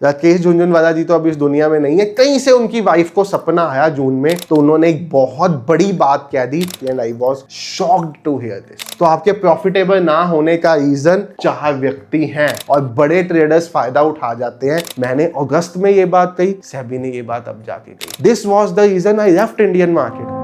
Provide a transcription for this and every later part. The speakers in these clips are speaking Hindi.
राकेश झुनझुनवाला जी तो अब इस दुनिया में नहीं है, कहीं से उनकी वाइफ को सपना आया जून में, तो उन्होंने एक बहुत बड़ी बात कह दी and I was shocked to hear this. तो आपके प्रॉफिटेबल ना होने का रीजन चार व्यक्ति हैं और बड़े ट्रेडर्स फायदा उठा जाते हैं। मैंने अगस्त में ये बात कही, सेबी ने ये बात अब जाके कही। This was the reason I left Indian market.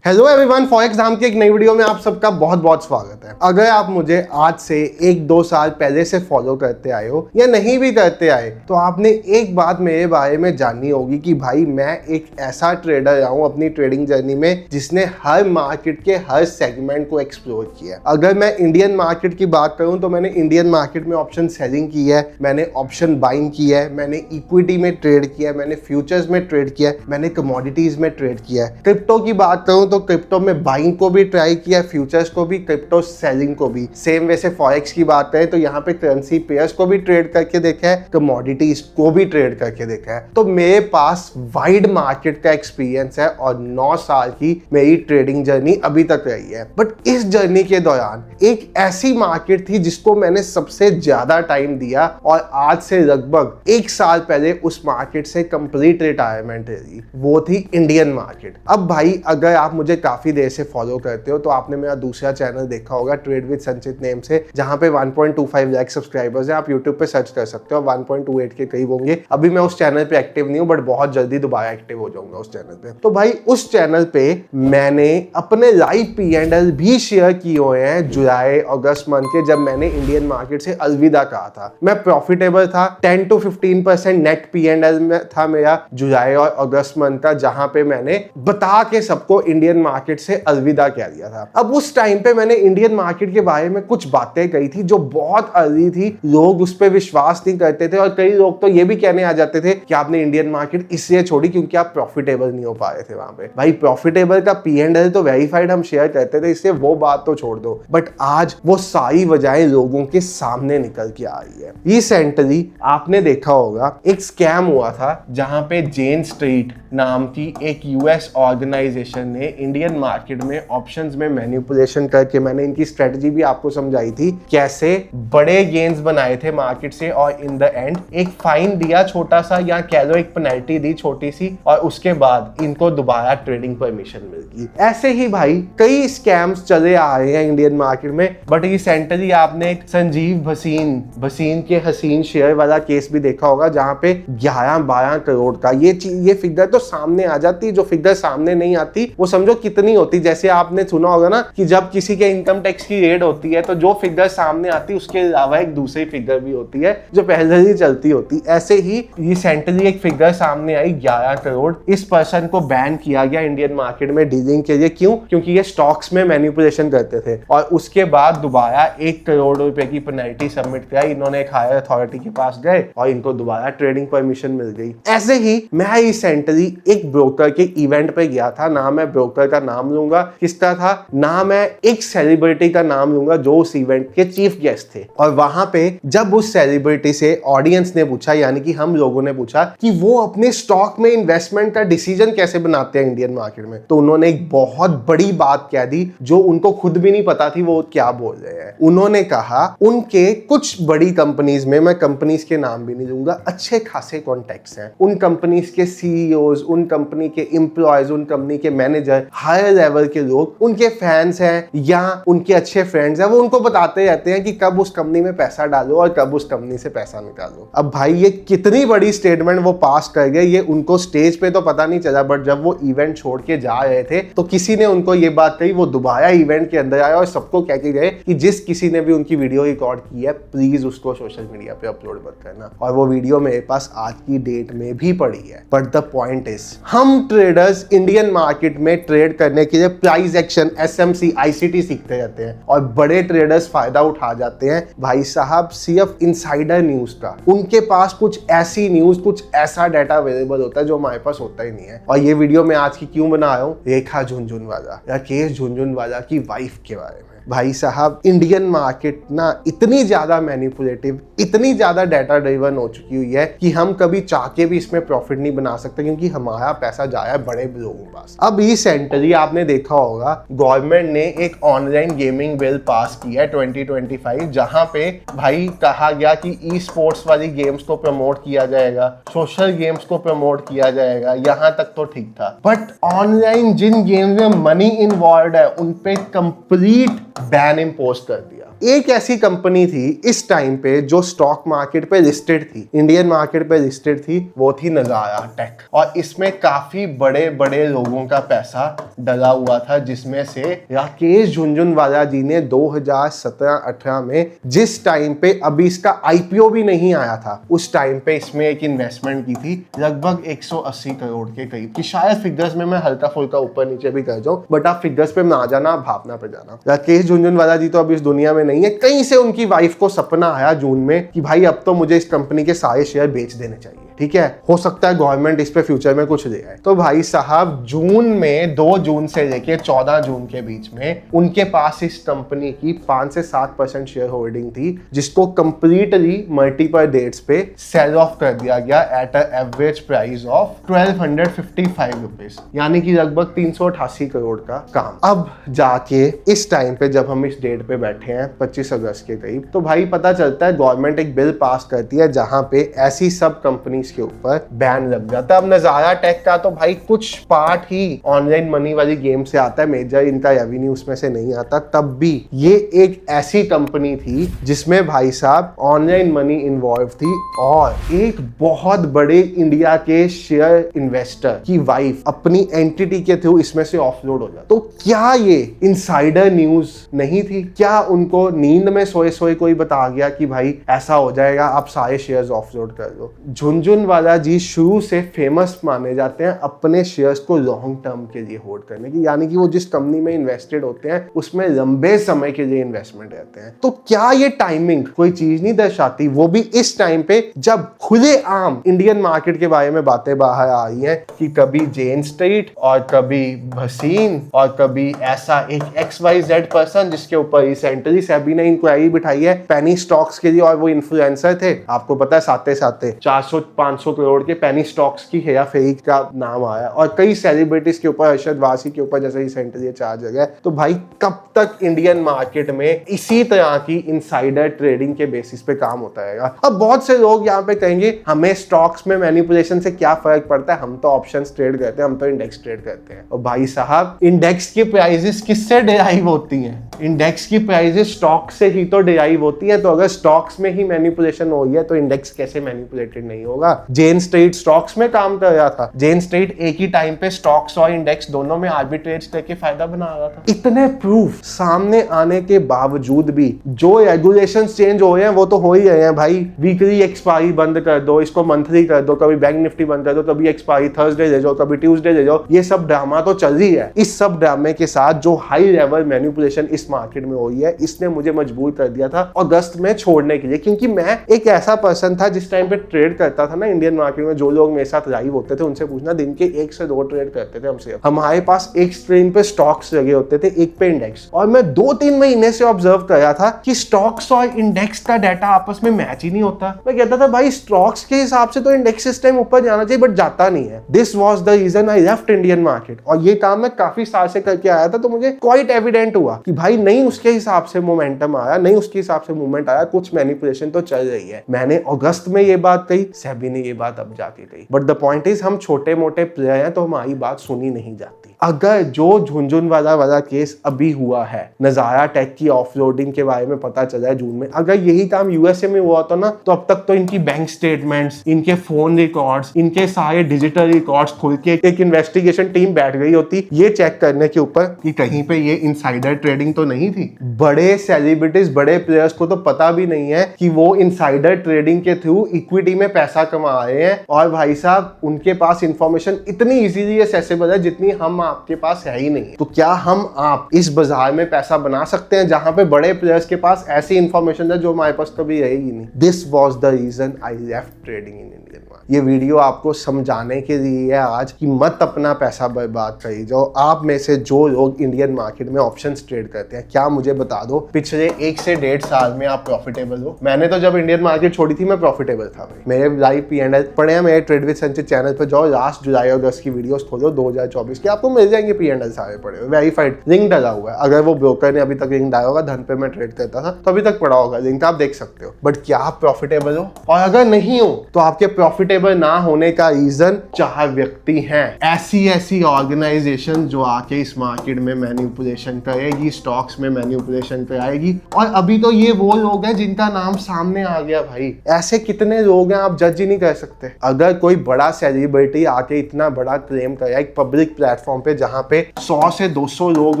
Hello everyone, forex नाम की एक नई वीडियो में आप सबका बहुत बहुत स्वागत है। अगर आप मुझे आज से 1-2 साल पहले से फॉलो करते आए हो या नहीं भी करते आए, तो आपने एक बात मेरे बारे में जाननी होगी कि भाई मैं एक ऐसा ट्रेडर रहा हूं अपनी ट्रेडिंग जर्नी में जिसने हर मार्केट के हर सेगमेंट को एक्सप्लोर किया। अगर मैं इंडियन मार्केट की बात करूं तो मैंने इंडियन मार्केट में ऑप्शन सेलिंग की है, मैंने ऑप्शन बाइंग की है, मैंने इक्विटी में ट्रेड किया है, मैंने फ्यूचर्स में ट्रेड किया है, मैंने कमोडिटीज में ट्रेड किया है। क्रिप्टो की बात करूं तो क्रिप्टो में बाइंग को भी ट्राई किया, फ्यूचर्स को भी, क्रिप्टो सेलिंग को भी। सेम वैसे फॉरेक्स की बात करें तो यहाँ पे करेंसी पेयर्स को भी ट्रेड करके देखा है, कमोडिटीज को भी ट्रेड करके देखा है। तो मेरे पास वाइड मार्केट का एक्सपीरियंस है और 9 साल की मेरी ट्रेडिंग जर्नी अभी तक रही है। बट इस जर्नी के दौरान एक ऐसी मार्केट थी जिसको मैंने सबसे ज्यादा टाइम दिया और आज से लगभग 1 साल पहले उस मार्केट से कंप्लीट रिटायरमेंट ली, वो थी इंडियन मार्केट। अब भाई अगर आप मुझे काफी देर से फॉलो करते हो तो आपने मेरा दूसरा चैनल देखा होगा, ट्रेड विद संचित नेम से, जहां पे 1.25 लाख सब्सक्राइबर्स हैं। आप YouTube पे सर्च कर सकते हो, 1.28 के करीब होंगे। अभी मैं उस चैनल पे एक्टिव नहीं हूं, बट बहुत जल्दी दोबारा एक्टिव हो जाऊंगा उस चैनल पे। तो भाई उस चैनल पे मैंने अपने लाइव P&L भी शेयर किए हुए हैं जुलाई अगस्त मंथ के, जब मैंने इंडियन मार्केट से अलविदा कहा था। मैं प्रॉफिटेबल था, 10 to 15% नेट P&L में था मेरा जुलाई और अगस्त मंथ का, जहां पे मैंने बता के सबको इंडियन मार्केट से अलविदा कह दिया था। अब उस टाइम पे मैंने इंडियन मार्केट के बारे में कुछ बातें कही थी जो बहुत अर्ली थी, लोग उस पर विश्वास नहीं करते थे और कई लोग तो ये भी कहने आ जाते थे कि आपने इंडियन मार्केट इसलिए छोड़ी क्योंकि आप प्रॉफिटेबल नहीं हो पा रहे थे वहां पे। भाई प्रॉफिटेबल का P&L तो वेरीफाइड हम शेयर करते थे, इसलिए वो बात तो छोड़ दो, बट आज वो सारी वजहें लोगों के सामने निकल के आ रही है। रिसेंटली आपने देखा होगा एक स्कैम हुआ था जहां पे जेन स्ट्रीट नाम की एक यूएस ऑर्गेनाइजेशन ने इंडियन मार्केट में ऑप्शंस में मैनिपुलेशन करके, मैंने इनकी स्ट्रेटजी भी आपको समझाई थी, कैसे बड़े गेन्स बनाए थे मार्केट से और इन द एंड एक फाइन दिया छोटा सा, या कह लो एक पेनल्टी दी छोटी सी, और उसके बाद इनको दोबारा ट्रेडिंग परमिशन मिल गई। ऐसे ही भाई कई स्कैम्स चले आ रहे हैं इंडियन मार्केट में। बट रिसेंटली आपने एक संजीव भसीन के हसीन शेयर वाला केस भी देखा होगा, जहां पे 11-12 करोड़ का ये फिगर तो सामने आ जाती, जो फिगर सामने नहीं आती वो समझो कितनी होती। जैसे आपने सुना होगा ना कि जब किसी के इनकम टैक्स की रेड होती है तो जो फिगर सामने आती है उसके अलावा एक दूसरी फिगर भी होती है जो पहले ही चलती होती। ऐसे ही रिसेंटली एक फिगर सामने आई 11 करोड़। इस पर्सन को बैन किया गया इंडियन मार्केट में डीलिंग के लिए। क्यों? क्योंकि ये स्टॉक्स में मैनिपुलेशन करते थे और उसके बाद दोबारा 1 करोड़ रुपए की पेनल्टी सबमिट कराई। इन्होंने एक हायर अथॉरिटी के पास गए और इनको दोबारा ट्रेडिंग परमिशन मिल गई। ऐसे ही मैं रिसेंटली एक ब्रोकर के इवेंट पे गया था, ना मैं ब्रोकर का नाम लूंगा किसका था, ना मैं एक सेलिब्रिटी का नाम लूंगा जो उस इवेंट के चीफ गेस्ट थे। और वहां पे जब उस सेलिब्रिटी से ऑडियंस ने पूछा, यानी कि हम लोगों ने पूछा कि वो अपने स्टॉक में इन्वेस्टमेंट का डिसीजन कैसे बनाते हैं इंडियन मार्केट में, तो उन्होंने एक बहुत बड़ी बात कह दी जो उनको खुद भी नहीं पता थी वो क्या बोल रहे हैं। उन्होंने कहा उनके कुछ बड़ी कंपनीज में, मैं कंपनीज के नाम भी नहीं लूंगा, अच्छे खासे कॉन्टेक्ट्स हैं। उन कंपनीज के सीईओज, उन कंपनी के एम्प्लॉयज, उन कंपनी के मैनेजर, हायर लेवल के लोग उनके फैंस हैं या उनके अच्छे फ्रेंड्स हैं, वो उनको बताते रहते हैं कि कब उस कंपनी में पैसा डालो और कब उस कंपनी से पैसा निकालो। अब भाई ये कितनी बड़ी स्टेटमेंट वो पास कर गए, ये उनको स्टेज पे तो पता नहीं चला, बट जब वो इवेंट छोड़ के जा रहे थे तो किसी ने उनको ये बात कही। वो दोबारा इवेंट के अंदर आए और सबको कह के गए कि जिस किसी ने भी उनकी वीडियो रिकॉर्ड की है प्लीज उसको सोशल मीडिया पे अपलोड मत करना। और वो वीडियो मेरे पास आज की डेट में भी पड़ी है। बट द पॉइंट इज, हम ट्रेडर्स इंडियन मार्केट में ट्रेड करने के लिए प्राइस एक्शन, SMC, ICT सीखते रहते हैं और बड़े ट्रेडर्स फायदा उठा जाते हैं भाई साहब सिर्फ इनसाइडर न्यूज का। उनके पास कुछ ऐसी न्यूज, कुछ ऐसा डाटा अवेलेबल होता है जो हमारे पास होता ही नहीं है। और ये वीडियो मैं आज की क्यों बना रहा हूँ, रेखा झुनझुनवाला, राकेश झुनझुनवाला की वाइफ के बारे में। भाई साहब इंडियन मार्केट ना इतनी ज्यादा मैनिपुलेटिव, इतनी ज्यादा डाटा ड्रिवन हो चुकी हुई है कि हम कभी चाह के भी इसमें प्रॉफिट नहीं बना सकते, क्योंकि हमारा पैसा जाया है बड़े लोगों के पास। अब रिसेंटली आपने देखा होगा गवर्नमेंट ने एक ऑनलाइन गेमिंग बिल पास किया है 2025, जहां पे भाई कहा गया कि ई स्पोर्ट्स वाली गेम्स को प्रमोट किया जाएगा, सोशल गेम्स को प्रमोट किया जाएगा, यहां तक तो ठीक था। बट ऑनलाइन जिन गेम्स में मनी इन्वॉल्व है उन पे कंप्लीट बैन इम्पोज कर दिया। एक ऐसी कंपनी थी इस टाइम पे जो स्टॉक मार्केट पे लिस्टेड थी, इंडियन मार्केट पे लिस्टेड थी, वो थी नजारा टेक। और इसमें काफी बड़े बड़े लोगों का पैसा डला हुआ था, जिसमें से राकेश झुनझुनवाला जी ने 2017-18 में, जिस टाइम पे अभी इसका आईपीओ भी नहीं आया था, उस टाइम पे इसमें एक इन्वेस्टमेंट की थी लगभग 180 करोड़ के करीब की। शायद फिगर्स में मैं हल्का फुल्का ऊपर नीचे भी कर जाऊं, बट आप फिगर्स पे ना जाना, भावना पे जाना। राकेश झुनझुनवाला जी तो अभी इस दुनिया में नहीं है। कहीं से उनकी वाइफ को सपना आया जून में कि भाई अब तो मुझे इस कंपनी के सारे शेयर बेच देने चाहिए, ठीक है, हो सकता है गवर्नमेंट इस पे फ्यूचर में कुछ दे आए। तो भाई साहब जून में 2 जून से लेके 14 जून के बीच में उनके पास इस कंपनी की 5 से 7% शेयर होल्डिंग थी, जिसको कंप्लीटली मल्टीपल डेट्स पे सेल ऑफ कर दिया गया at a average price of 1255 rupees, यानी कि लगभग 388 करोड़ का काम। अब जाके इस टाइम पे जब हम इस डेट पे बैठे हैं 25 अगस्त के करीब, तो भाई पता चलता है गवर्नमेंट एक बिल पास करती है जहां पे ऐसी सब कंपनीज के ऊपर बैन लग जाता है। अब नजारा टेक का तो भाई कुछ पार्ट ही ऑनलाइन मनी वाली गेम से आता है, मेजर इनका रेवेन्यू उसमें से नहीं आता, तब भी ये एक ऐसी कंपनी थी जिसमें भाई साहब ऑनलाइन मनी इन्वॉल्व थी, और एक बहुत बड़े इंडिया के शेयर इन्वेस्टर की वाइफ अपनी एंटिटी के थ्रू इसमें से ऑफलोड हो जाती। तो क्या ये इनसाइडर न्यूज नहीं थी? क्या उनको नींद में सोए सोए कोई बता गया कि भाई ऐसा हो जाएगा, आप सारे शेयर्स ऑफलोड कर दो? झुनझुनवाला जी शुरू से फेमस माने जाते हैं अपने शेयर्स को लॉन्ग टर्म के लिए होल्ड करने की, यानी कि वो जिस कंपनी में इन्वेस्टेड होते हैं उसमें लंबे समय के लिए इन्वेस्टमेंट रहते हैं। तो क्या ये टाइमिंग कोई चीज नहीं दर्शाती, वो भी इस टाइम पे जब खुले आम इंडियन मार्केट के बारे में बातें बाहर आ रही हैं कि कभी जेन स्ट्रीट और कभी भसीन और कभी ऐसा एक XYZ पर्सन जिसके ऊपर रिसेंटली सेबी ने इंक्वायरी बिठाई है पेनी स्टॉक्स के लिए, और वो इन्फ्लुएंसर थे, आपको पता है, साथे 400-500 करोड़ के पेनी स्टॉक्स की हेरा फेरी का नाम आया, और कई सेलिब्रिटीज के ऊपर, अरशद वारसी के ऊपर जैसे रिसेंटली चार्ज है। तो भाई कब तक इंडियन मार्केट में इसी तरह की इनसाइडर ट्रेडिंग के बेसिस पे काम होता रहेगा? अब बहुत से लोग यहाँ पे कहेंगे हमें स्टॉक्स में मैनिपुलेशन से क्या फर्क पड़ता है, हम तो ऑप्शंस ट्रेड करते हैं, हम तो इंडेक्स ट्रेड करते हैं। और भाई साहब इंडेक्स की प्राइसेस किससे डिराइव होती हैं? इंडेक्स की प्राइसेस स्टॉक से ही तो डिराइव होती है। तो अगर स्टॉक्स में ही मैनिपुलेशन हो रही है तो इंडेक्स कैसे मैनिपुलेटेड नहीं होगा? जेन स्ट्रीट स्टॉक्स में काम कर रहा था, जेन स्ट्रीट एक ही टाइम पे स्टॉक्स और इंडेक्स दोनों में आर्बिट्रेज करके फायदा बना रहा था। इतने प्रूफ सामने आने के बावजूद भी जो रेगुलेशंस चेंज हो रहे हैं वो तो हो ही रहे हैं भाई। वीकली एक्सपायरी बंद कर दो, इसको मंथली कर दो, कभी बैंक निफ्टी बंद कर दो, कभी एक्सपायरी थर्सडे ले जाओ, कभी ट्यूसडे ले जाओ, ये सब ड्रामा तो चल रही है। इस सब ड्रामे के साथ जो हाई लेवल मैनिपुलेशन इस मार्केट में हो रही है, इसने मुझे मजबूर कर दिया था अगस्त में छोड़ने के लिए, क्योंकि मैं एक ऐसा पर्सन था जिस टाइम पे ट्रेड करता था ना इंडियन मार्केट में, जो लोग मेरे साथ लाइव होते थे उनसे पूछना, दिन के 1 से 2 ट्रेड करते थे हमसे। हमारे पास एक स्क्रीन पे स्टॉक्स लगे होते थे, एक पे इंडेक्स, और मैं 2-3 महीने से ऑब्जर्व कर रहा था कि स्टॉक्स और इंडेक्स का डाटा आपस में मैच ही नहीं होता। मैं कहता था भाई स्टॉक्स के हिसाब से तो इंडेक्स इस टाइम ऊपर जाना चाहिए, बट जाता नहीं है। This was the reason I left Indian market. और ये काम मैं काफी साल से करके आया था, तो मुझे क्वाइट एविडेंट हुआ कि भाई नहीं उसके हिसाब से मोमेंटम आया, नहीं उसके हिसाब से मूवमेंट आया, कुछ मैनिपुलेशन तो चल रही है। मैंने अगस्त में ये बात कही, सेबी ने ये बात अब जाके कही, बट द पॉइंट इज हम छोटे मोटे प्लेयर हैं तो हमारी बात सुनी नहीं जाती। अगर जो झुनझुनवाला वाला केस अभी हुआ है, नजारा टेक की ऑफलोडिंग के बारे में पता चला है जून में, अगर यही काम यूएसए में हुआ होता ना, तो अब तक तो इनकी बैंक स्टेटमेंट्स, इनके फोन रिकॉर्ड्स, इनके सारे डिजिटल रिकॉर्ड्स खुल के एक इन्वेस्टिगेशन टीम बैठ गई होती ये चेक करने के ऊपर कि कहीं पे ये इनसाइडर ट्रेडिंग तो नहीं थी। बड़े सेलिब्रिटीज, बड़े प्लेयर्स को तो पता भी नहीं है कि वो इनसाइडर ट्रेडिंग के थ्रू इक्विटी में पैसा कमा रहे हैं, और भाई साहब उनके पास इंफॉर्मेशन इतनी इजीली एक्सेसिबल है जितनी हम आपके पास है ही नहीं। तो क्या हम आप इस बाजार में पैसा बना सकते हैं जहां पे बड़े प्लेयर्स के पास ऐसी इंफॉर्मेशन है जो हमारे पास कभी रहेगी नहीं? This was the reason I left trading in Indian market. ये वीडियो आपको समझाने के लिए है आज कि मत अपना पैसा बर्बाद करिए। जो आप में से जो लोग इंडियन मार्केट में ऑप्शंस ट्रेड करते हैं, क्या मुझे बता दो पिछले 1 से 1.5 साल में आप प्रॉफिटेबल हो? मैंने तो जब इंडियन मार्केट छोड़ी थी मैं प्रॉफिटेबल था भाई। मेरे लाइव P&L पड़े हैं मेरे ट्रेड विद संचित चैनल पर, जाओ लास्ट जुलाई और 10 की वीडियोस खोलो 2024 की, आपको मिल जाएंगे P&L सारे पड़े हुए, वेरीफाइड, लिंक डाला हुआ है। अगर वो ब्रोकर ने अभी तक लिंक डाला होगा, धन पे मैं ट्रेड करता था तो अभी तक पड़ा होगा लिंक, आप देख सकते हो। बट क्या आप प्रॉफिटेबल हो? और अगर नहीं हो तो आपके प्रॉफिटेबल ना होने का रीजन 4 व्यक्ति हैं। ऐसी ऑर्गेनाइजेशन जो आके इस मार्केट में मैनिपुलेशन करेगी, स्टॉक्स में मैनिपुलेशन कराएगी। और अभी तो ये वो लोग हैं जिनका नाम सामने आ गया भाई। ऐसे कितने लोग हैं आप जज ही नहीं कर सकते। अगर कोई बड़ा सेलिब्रिटी आके इतना बड़ा क्लेम करे एक पब्लिक प्लेटफॉर्म पे जहां पे 100 से 200 लोग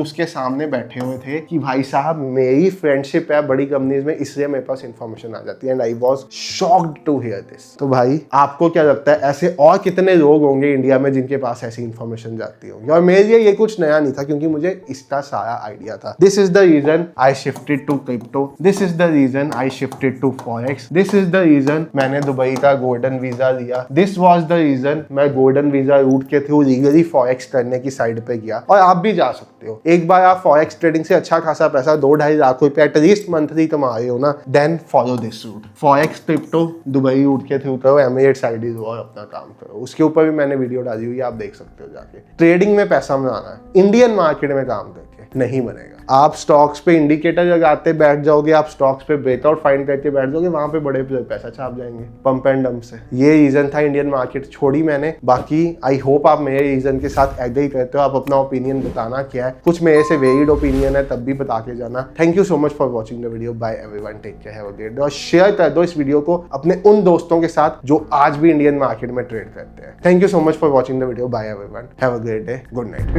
उसके सामने बैठे हुए थे कि भाई साहब मेरी फ्रेंडशिप है बड़ी कंपनीज में, इसलिए मेरे पास इंफॉर्मेशन आ जाती है, and I was shocked to hear this. तो भाई आपको क्या लगता है ऐसे और कितने लोग होंगे इंडिया में जिनके पास ऐसी इंफॉर्मेशन जाती होगी? और मेरे लिए ये कुछ नया नहीं था क्योंकि मुझे इसका सारा आइडिया था। This is the reason I shifted to crypto, this is the reason I shifted to forex, this is the reason मैंने दुबई का गोल्डन वीजा लिया, दिस वाज द रीजन मैं गोल्डन वीजा रूट के थ्रू लीगली फॉरेक्स करने की साइड पे गया। और आप भी जा सकते हो। एक बार आप फॉरेक्स ट्रेडिंग से अच्छा खासा पैसा 2-2.5 लाख रुपए एटलीस्ट मंथली कमा रहे हो ना, then follow this route. Forex crypto Dubai route के थ्रू करो, एमिरेट्स आईडीज और अपना काम करो। उसके ऊपर भी मैंने वीडियो डाली हुई है, आप देख सकते हो जाके। ट्रेडिंग में पैसा बनाना है, इंडियन मार्केट में काम करके नहीं बनेगा। आप स्टॉक्स पे इंडिकेटर लगाते बैठ जाओगे, आप स्टॉक्स पे ब्रेकआउट फाइंड करके बैठ जाओगे, वहां पे बड़े पैसा छाप जाएंगे पंप एंड डंप से। ये रीजन था इंडियन मार्केट छोड़ी मैंने। बाकी आई होप आप मेरे रीजन के साथ एग्री करते हो। आप अपना ओपिनियन बताना क्या है, कुछ मेरे से वेरिड ओपिनियन है तब भी बता के जाना। Thank you so much for watching the video. Bye everyone, take care, have a great day. और शेयर कर दो इस वीडियो को अपने उन दोस्तों के साथ जो आज भी इंडियन मार्केट में ट्रेड करते हैं। Thank you so much for watching the video. Bye everyone, have a great day, good night.